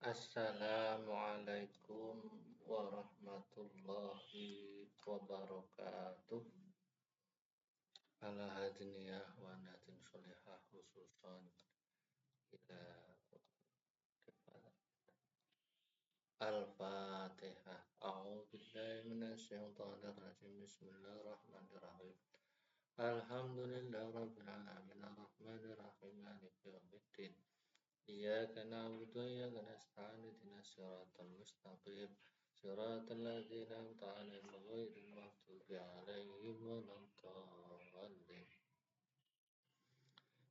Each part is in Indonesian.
Assalamualaikum warahmatullahi wabarakatuh. Ala hadiniyah wa natin solihah khususan ila Al-Fatihah. A'udzubillahi minasyaitonir rajim. Bismillahirrahmanirrahim. Alhamdulillahi rabbil alamin arrahmanir rahim maliki yaumiddin. Iyyaka na'budu wa iyyaka nasta'in ihdinas siratal mustaqim siratal ladzina an'amta 'alaihim ghairil maghdubi 'alaihim waladdallin.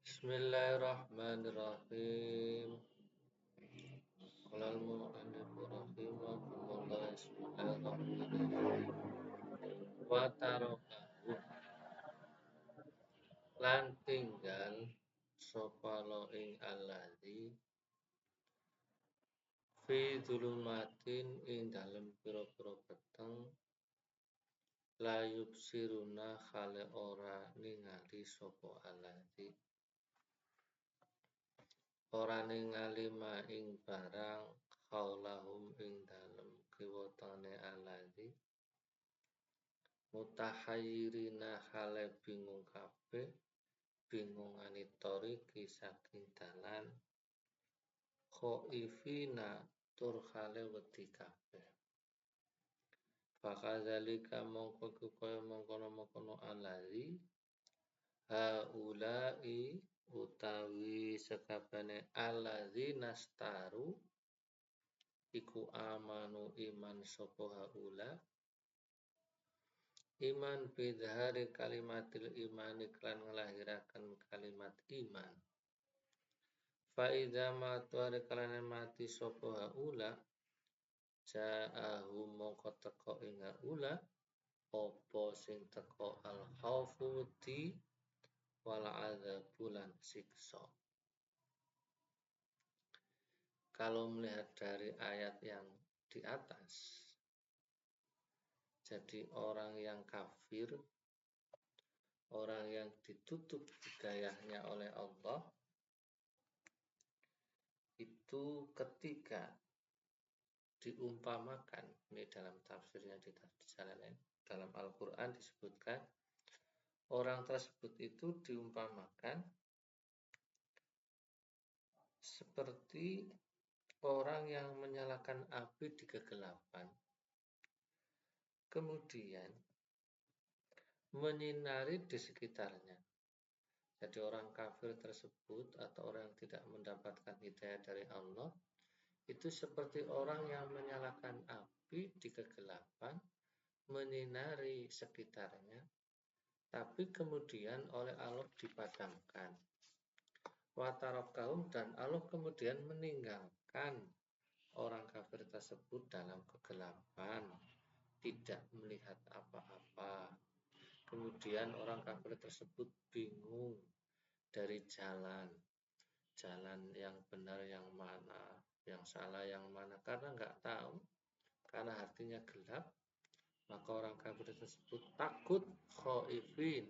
Bismillahirrahmanirrahim. Qala al-mu'allif rahimahullah bismillahirrahmanirrahim. Wa tarakahu lan tinggal sapa lo ing alladzi fi dzulumatin ing dalem pira-pira peteng la yubsiruna khale ora ningali sapa alladzi ora ningali ma ing barang khaulahum ing dalem kiwatane alladzi mutahayyirina khale bingung kabeh bingung anitori saking dalan khaifina tur khale wedi kabeh. Fakadzalika mongko kaya mongkono-mongkono alladzi haulai utawi sekabehane alladzi nastaru iku amanu iman sapa haula iman bidhari kalimatil iman iklan ngelahirakan kalimat iman. Faidha matuari kalane mati sapa haula ja'ahu mongko teko ing haula apa sing teko al khaufu wedi wal adzabulan siksa. Kalau melihat dari ayat yang di atas, jadi orang yang kafir, orang yang ditutup hidayahnya oleh Allah, itu ketika diumpamakan, ini dalam tafsirnya di tafsir lain, dalam Al-Quran disebutkan, orang tersebut itu diumpamakan seperti orang yang menyalakan api di kegelapan, kemudian menyinari di sekitarnya. Jadi orang kafir tersebut atau orang yang tidak mendapatkan hidayah dari Allah itu seperti orang yang menyalakan api di kegelapan, menyinari sekitarnya, tapi kemudian oleh Allah dipadamkan. Wa tarakahum dan Allah kemudian meninggalkan orang kafir tersebut dalam kegelapan, tidak melihat apa-apa. Kemudian orang kafir tersebut bingung dari jalan yang benar yang mana, yang salah yang mana, karena nggak tahu, karena hatinya gelap, maka orang kafir tersebut takut, khaifin.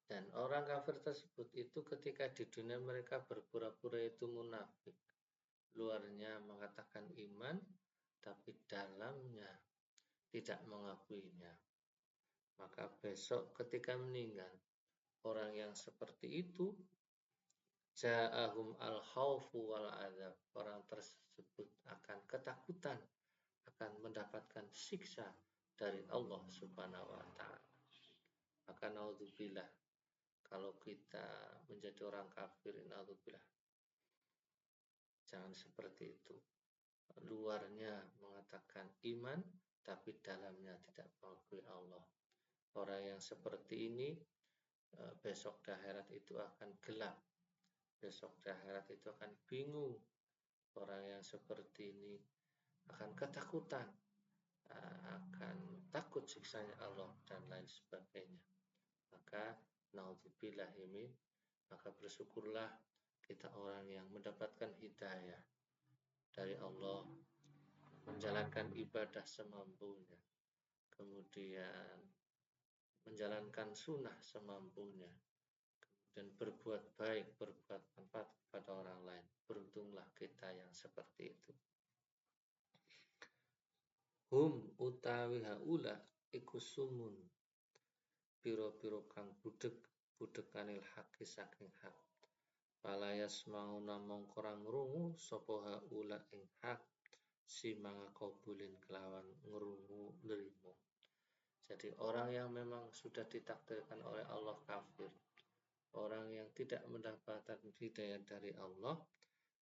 Dan orang kafir tersebut itu ketika di dunia mereka berpura-pura itu munafik, luarnya mengatakan iman, tapi dalamnya tidak mengakuinya. Maka besok ketika meninggal, orang yang seperti itu ja'ahum al-khawfu wal azab, orang tersebut akan ketakutan, akan mendapatkan siksa dari Allah Subhanahu wa ta'ala. Maka naudzubillah, kalau kita menjadi orang kafir, naudzubillah, jangan seperti itu. Luarnya mengatakan iman, tapi dalamnya tidak mengakui Allah. Orang yang seperti ini besok di akhirat itu akan gelap, besok di akhirat itu akan bingung. Orang yang seperti ini akan ketakutan, akan takut siksanya Allah dan lain sebagainya. Maka naudzubillah min, maka bersyukurlah kita orang yang mendapatkan hidayah dari Allah, menjalankan ibadah semampunya, kemudian menjalankan sunnah semampunya, kemudian berbuat baik, berbuat manfaat kepada orang lain. Beruntunglah kita hum utawi haula iku sumun piro-piro kang budek haki saking hak palayas mau namong korang ngrungu sapa haula ing hak si mangakobulin kelawan ngrungu nrimo. Jadi orang yang memang sudah ditakdirkan oleh Allah kafir, orang yang tidak mendapatkan hidayah dari Allah,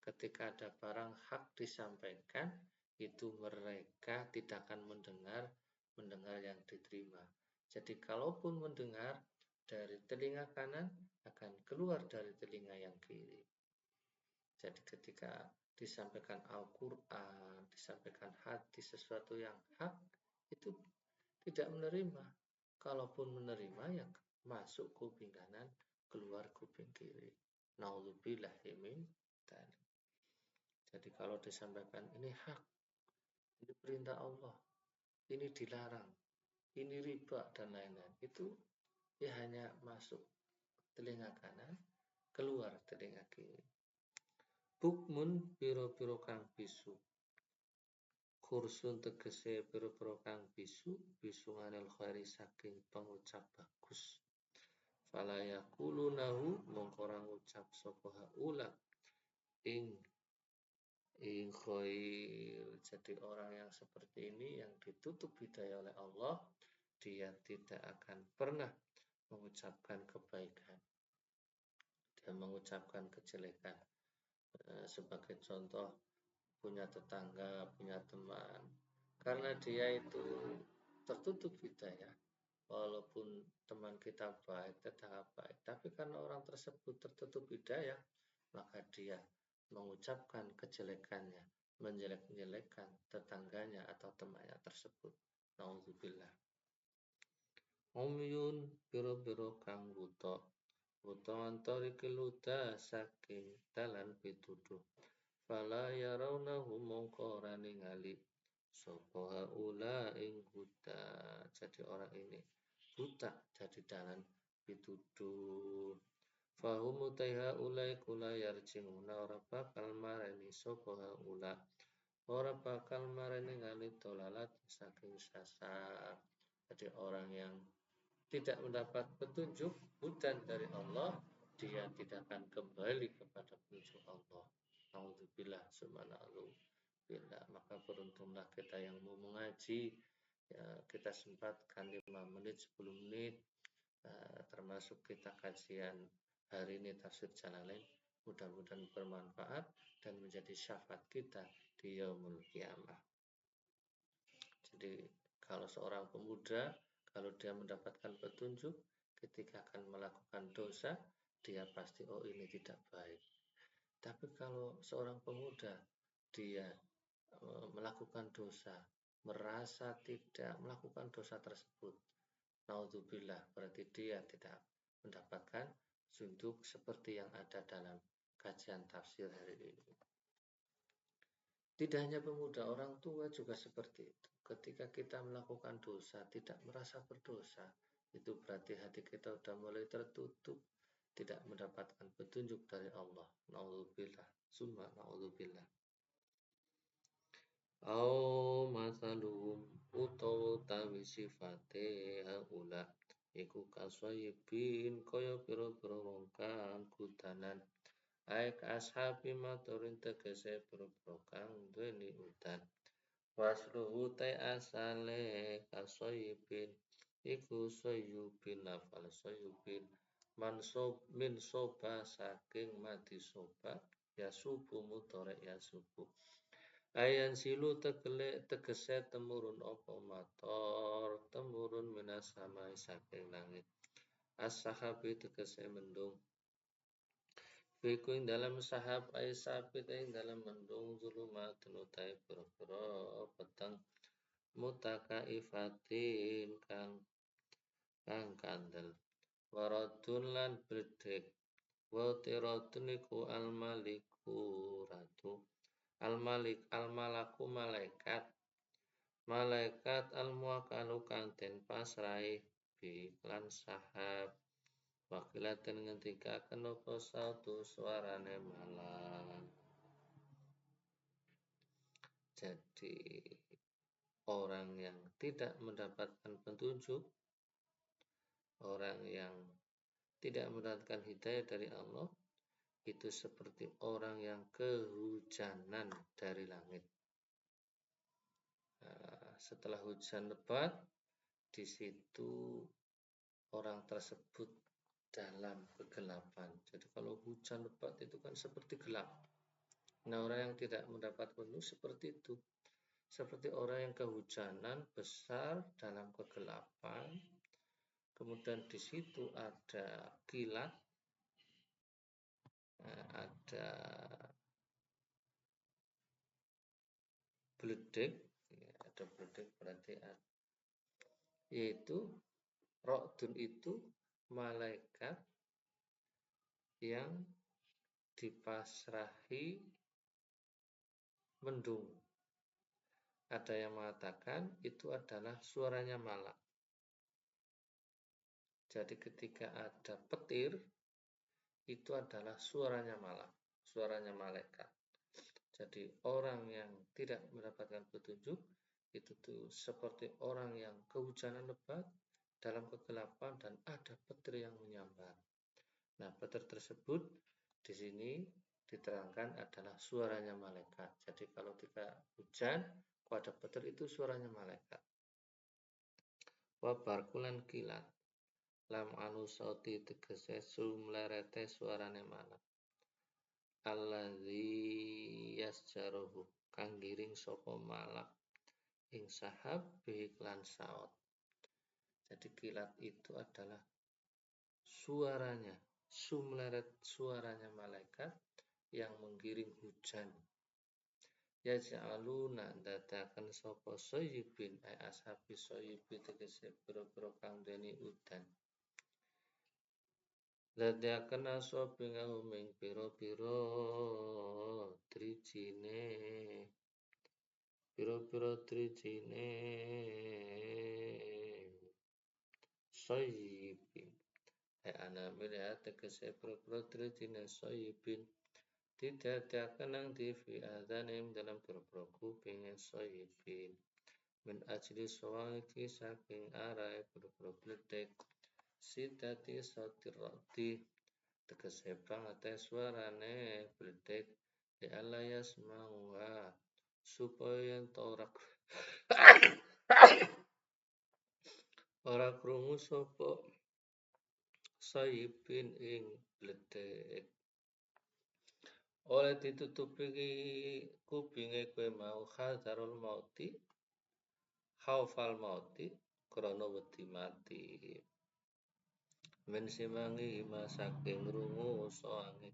ketika ada barang hak disampaikan, itu mereka tidak akan mendengar yang diterima. Jadi kalaupun mendengar dari telinga kanan, akan keluar dari telinga yang kiri. Jadi ketika disampaikan Al-Quran, disampaikan hadis, sesuatu yang hak, itu tidak menerima. Kalaupun menerima, ya masuk kuping kanan, keluar kuping kiri. Naudzubillahi min dzalik. Jadi kalau disampaikan ini hak, ini perintah Allah, ini dilarang, ini riba dan lain-lain, itu ya hanya masuk telinga kanan, keluar telinga kiri. Bukmun piro-piro kang bisu. Kursun tegese piro-piro kang bisu, bisunganil khairi saking pengucap bagus. Fala yaqulunahu mongko ora ngucap sapa haula ing khair. Jadi orang yang seperti ini yang ditutup hidayah oleh Allah, dia tidak akan pernah mengucapkan kebaikan. Dia mengucapkan kejelekan. Sebagai contoh, punya tetangga, punya teman, karena dia itu tertutup hidayah, walaupun teman kita baik, tetangga baik, tapi karena orang tersebut tertutup hidayah, maka dia mengucapkan kejelekannya, menjelek-jelekkan tetangganya atau temannya tersebut. Nauzubillah. Umyun biro-biro kang buta, buta antari keluda saking dalan pituduh. Fala yarawnahu mongko ora ningali sapa haula ing huda. Jadi orang ini buta dari dalan pituduh. Fahum utaiha ulai kula yarjimuna ora bakal mareni sapa haula. Ora bakal mareni ngali dolalat saking sasar. Jadi orang yang tidak mendapat petunjuk hudan dari Allah, dia tidak akan kembali kepada petunjuk Allah. Alhamdulillah, subhanallah. Maka beruntunglah kita yang mau mengaji, ya, kita sempatkan 5 menit, 10 menit, termasuk kita kajian hari ini tafsir Jalalain. Mudah-mudahan bermanfaat dan menjadi syafaat kita di yaumul qiyamah. Jadi kalau seorang pemuda, kalau dia mendapatkan petunjuk ketika akan melakukan dosa, dia pasti ini tidak baik. Tapi kalau seorang pemuda dia melakukan dosa, merasa tidak melakukan dosa tersebut, naudzubillah, berarti dia tidak mendapatkan petunjuk seperti yang ada dalam kajian tafsir hari ini. Tidak hanya pemuda, orang tua juga seperti itu. Ketika kita melakukan dosa, tidak merasa berdosa, itu berarti hati kita sudah mulai tertutup, tidak mendapatkan petunjuk dari Allah. Naudzubillah, summa naudzubillah. Au masalum utawi sifate haula iku kasayibin kaya pira-pira wong kang kudanan aik ashabi maturin tegese pira-pira kang duweni udan wasluhu ta asale kasayibin iku sayubin lafal sayubin mansub min soba saking mati soba ya subuh mutore ya subuh ayan silu tegese temurun apa mator temurun minas samai saking langit as-sahabi tegese mendung fiku ing dalam sahab ay sabit ing dalam mendung zulumat nutai pura-pura peteng mutakaifatin kang kandel waradun lan bledek wa tiratun iku al-maliku ratu al-malik al-malaku malaikat al-muwakkalu kang den pasrahi bi lan sahab wakilaten ngendikaken apa sautu suarane malang. Jadi orang yang tidak mendapatkan petunjuk, orang yang tidak mendapatkan hidayah dari Allah, itu seperti orang yang kehujanan dari langit. Setelah hujan lebat, di situ orang tersebut dalam kegelapan. Jadi kalau hujan lebat itu kan seperti gelap. Nah, orang yang tidak mendapat petunjuk seperti itu. Seperti orang yang kehujanan besar dalam kegelapan. Kemudian di situ ada kilat, ada beledek, ada beledek berarti yaitu Ra'dun itu malaikat yang dipasrahi mendung. Ada yang mengatakan itu adalah suaranya malak. Jadi ketika ada petir, itu adalah suaranya malak, suaranya malaikat. Jadi orang yang tidak mendapatkan petunjuk, itu tuh seperti orang yang kehujanan lebat dalam kegelapan dan ada petir yang menyambar. Nah, petir tersebut di sini diterangkan adalah suaranya malaikat. Jadi kalau ketika hujan, kalau ada petir itu suaranya malaikat. Wa barkulan kilat. Lam anu sauti tegese sumlerete suarane malak. Alladzi yasjaruhu kang giring sapa malak ing sahab biklan saot. Jadi kilat itu adalah suaranya, sumleret suaranya malaikat yang menggiring hujan. Ya ja'aluna dadakan sapa soyibin ay ashabi soyibi tegese biro-biro kang deni udan. Dadakan asobi ngahuming biro-biro drijine soyibin ay anamil ya tegese biro-biro drijine soyibin didadakan nang divi adanim dalam biro-biro kupingin soyibin min ajli sawangiki saking arai biro-biro bledek sidati sotiroti tegese banget suarane bledek di alayas mauha supaya torak ora krungu sapa sayibin ing bledek. Oleh ditutupi kupinge kowe mau hadarul mauti khaufal mauti krana wedi mati. Men simangi saking rungu soange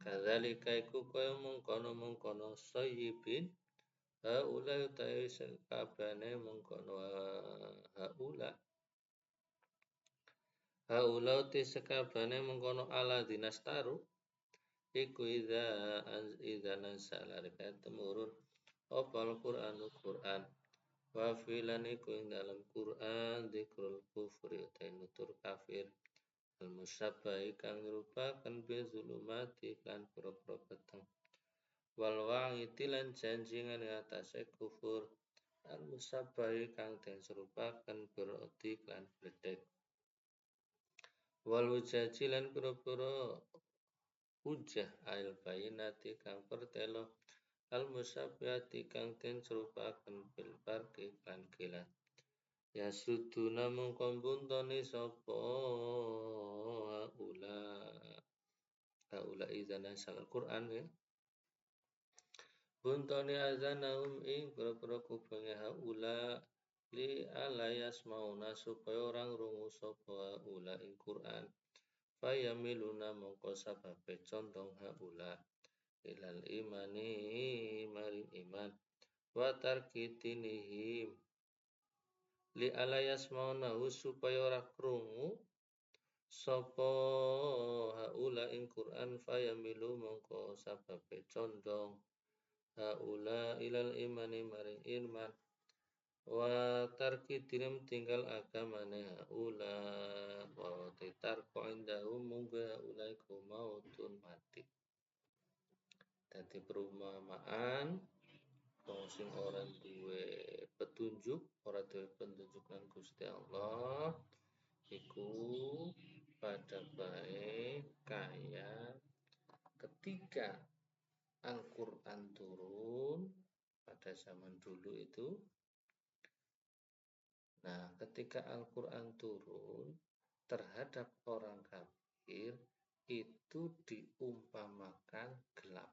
kadzalika iku kaya mengkono sayyibin haula utawi sakabane mengkono haula te sakabane mengkono ala dinastaru iku idza nasalarika temurun opal Qur'an wa filan iku ing dalam Qur'an dzikrul kufri nutur kafir al-musabbahi kang ngrupaken bizulumati kan pira-pira peteng wal wa'iti lan janjingan atase kufur al-musabbahi kang den serupaken berarti kan bledek wal wujaji lan pira-pira hujah al bayinati kang pertelo al-musabbihati kang den serupaken bil barki kan kilat ya suduna mengkombuntoni sapa haula izana sangal Quran ya buntoni azanahum ing pira-pira kupinge haula li alayas mauna supaya orang rungu sapa haula ing Quran fayamiluna mongko sababe condong haula ilal imani maring iman wa tarkitinihim li alayas mauna supaya ora krungu sapa haula ing Quran fayamilu mongko sababe condong haula ilal imani maring iman wa tarki dinim tinggal agamane haula wa titarku indahum mungga haula iku mautun mati. Dadi perumpamaan wong sing ora duwe petunjuk, ora duwe petunjuk nang Gusti Allah, iku pada baik kaya ketika Al-Quran turun pada zaman dulu itu. Nah, ketika Al-Quran turun terhadap orang kafir itu diumpamakan gelap.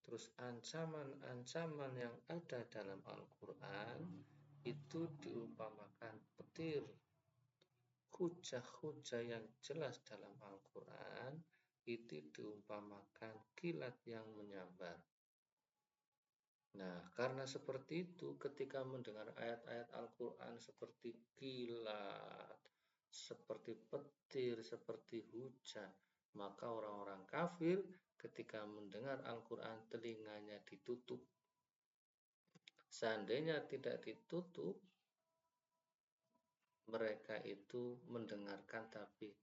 Terus ancaman-ancaman yang ada dalam Al-Quran itu diumpamakan petir. Hujah-hujah yang jelas dalam Al-Quran itu diumpamakan kilat yang menyambar. Nah, karena seperti itu, ketika mendengar ayat-ayat Al-Quran seperti kilat, seperti petir, seperti hujan, maka orang-orang kafir ketika mendengar Al-Quran telinganya ditutup. Seandainya tidak ditutup, mereka itu mendengarkan tapi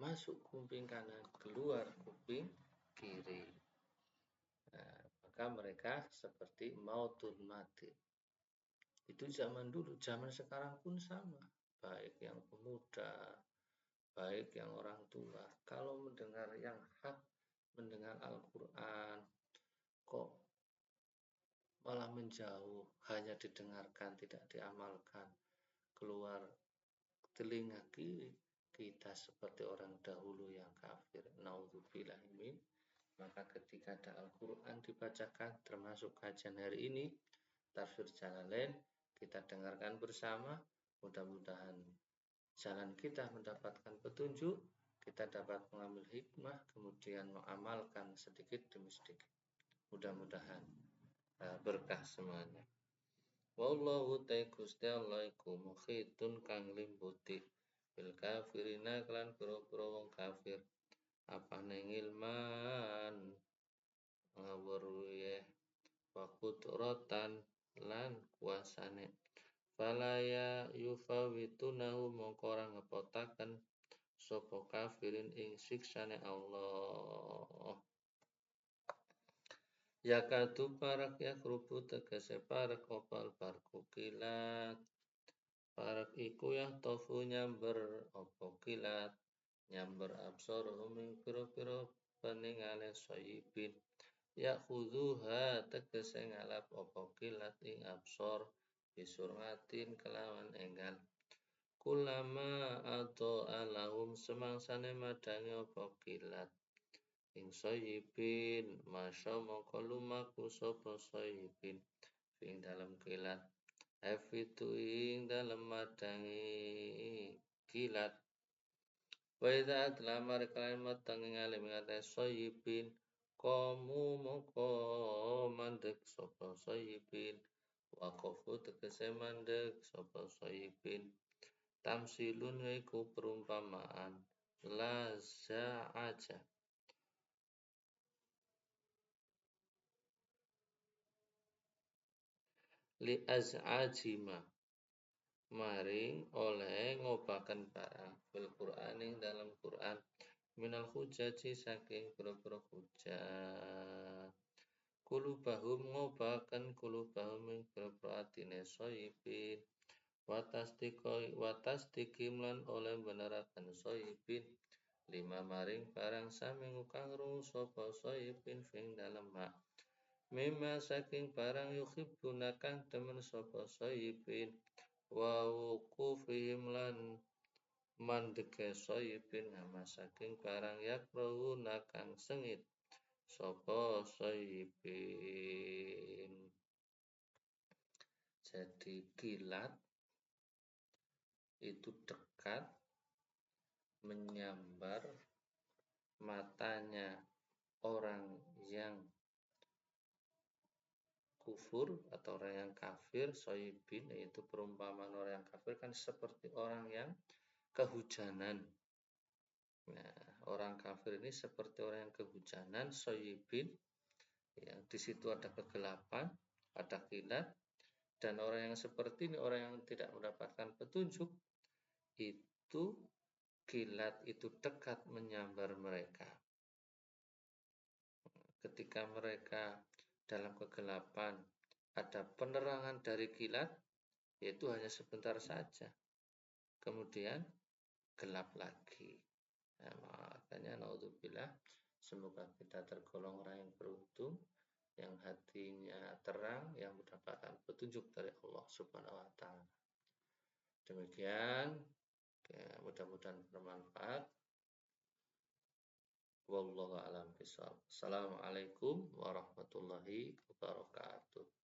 masuk kuping kanan, keluar kuping kiri. Nah, maka mereka seperti mautun mati. Itu zaman dulu, zaman sekarang pun sama. Baik yang pemuda, baik yang orang tua. Kalau mendengar yang hak, mendengar Al-Quran, kok malah menjauh, hanya didengarkan, tidak diamalkan, keluar telinga kiri, kita seperti orang dahulu yang kafir. Naudzubillahimin. Maka ketika ada Al-Quran dibacakan, termasuk kajian hari ini, Tafsir Jalalain, kita dengarkan bersama. Mudah-mudahan jalan kita mendapatkan petunjuk, kita dapat mengambil hikmah, kemudian mengamalkan sedikit demi sedikit. Mudah-mudahan berkah semuanya. Wallahu ta'ala Gusti Allah iku mukhitun kang limbuti bil kafirina kelan pira-pira wong kafir. Apane ngilman ngawruh wa qudratan lan kuasane. Falaya yufawitunahu mongko ora ngepotaken sapa kafirin ing siksane Allah. Yakatu parak ya krupu tegese parak opal barku kilat. Parak iku ya tofu nyamber opo kilat. Nyamber absor huming piro-piro peningale soyibin. Ya khuduha tegese ngalap opo kilat ing absor. Bisurmatin kelawan enggal. Kulama atau alahum semangsane madangi opo kilat. Ing soyibin masya mongko lumaku sopo soyibin ing dalam kilat efitu ing dalam madangi kilat wa idza atlamar kalimat tanging alim ngate soyibin komu mongko mandek sopo soyibin wakofu tegese mandek sopo soyibin tamsilun iku perumpamaan laza aja li az'ajima maring oleh ngobaken barang fil Qur'an ing dalam Qur'an minal hujaji saking pira-pira hujat kulubahum ngobaken kulubahum ing pira-pira atine soyibin watasdikim lan oleh beneraken soyibin lima maring barang sami kang rung sapa soyibin fing dalam mak mimma saking barang yuhibbuna kang temen sapa soyibin wa wuqufihim lan mandeke soyibin nama saking barang yakrahuna kang sengit sapa soyibin. Jadi kilat itu dekat menyambar matanya orang yang kufur atau orang yang kafir, soyibin, yaitu perumpamaan orang yang kafir kan seperti orang yang kehujanan. Nah, orang kafir ini seperti orang yang kehujanan, soyibin, yang di situ ada kegelapan, ada kilat, dan orang yang seperti ini, orang yang tidak mendapatkan petunjuk, itu kilat itu dekat menyambar mereka. Ketika mereka dalam kegelapan, ada penerangan dari kilat, yaitu hanya sebentar saja. Kemudian gelap lagi. Nah, makanya naudzubillah, semoga kita tergolong orang yang beruntung, yang hatinya terang, yang mendapatkan petunjuk dari Allah Subhanahu wa taala. Demikian, mudah-mudahan bermanfaat. Wallahu a'lam bishawab. Assalamualaikum warahmatullahi wabarakatuh.